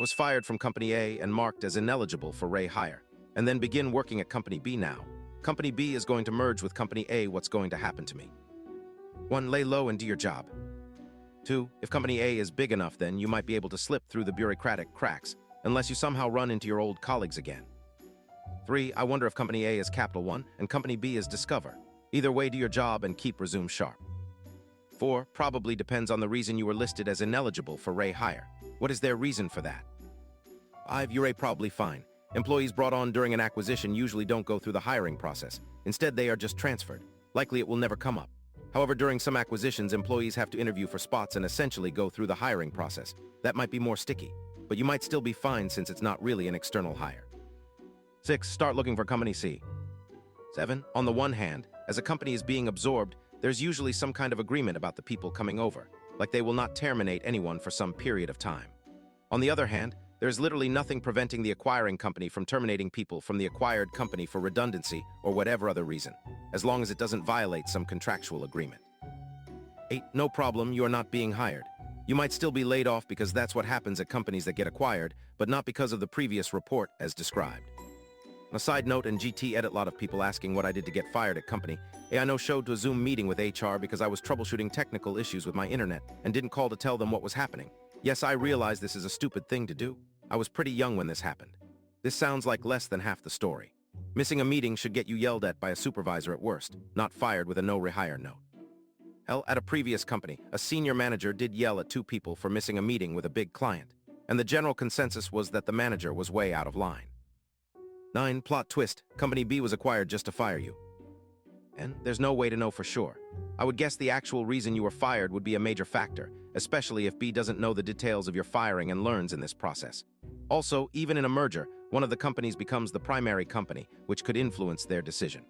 I was fired from Company A and marked as ineligible for rehire, and then begin working at Company B now. Company B is going to merge with Company A. What's going to happen to me? 1. Lay low and do your job. 2. If Company A is big enough, then you might be able to slip through the bureaucratic cracks, unless you somehow run into your old colleagues again. 3. I wonder if Company A is Capital One and Company B is Discover. Either way, do your job and keep resume sharp. 4. Probably depends on the reason you were listed as ineligible for rehire. What is their reason for that? 5. You're probably fine. Employees brought on during an acquisition usually don't go through the hiring process. Instead, they are just transferred. Likely it will never come up. However, during some acquisitions, employees have to interview for spots and essentially go through the hiring process. That might be more sticky, but you might still be fine since it's not really an external hire. 6. Start looking for Company C. 7. On the one hand, as a company is being absorbed, there's usually some kind of agreement about the people coming over, like they will not terminate anyone for some period of time. On the other hand, there's literally nothing preventing the acquiring company from terminating people from the acquired company for redundancy or whatever other reason, as long as it doesn't violate some contractual agreement. 8. No problem, you are not being hired. You might still be laid off because that's what happens at companies that get acquired, but not because of the previous report as described. On a side note, in GT edit, a lot of people asking what I did to get fired at company. I know showed to a Zoom meeting with HR because I was troubleshooting technical issues with my internet and didn't call to tell them what was happening. Yes, I realize this is a stupid thing to do. I was pretty young when this happened. This sounds like less than half the story. Missing a meeting should get you yelled at by a supervisor at worst, not fired with a no rehire note. Hell, at a previous company, a senior manager did yell at 2 people for missing a meeting with a big client, and the general consensus was that the manager was way out of line. 9. Plot twist. Company B was acquired just to fire you. And there's no way to know for sure. I would guess the actual reason you were fired would be a major factor, especially if B doesn't know the details of your firing and learns in this process. Also, even in a merger, one of the companies becomes the primary company, which could influence their decision.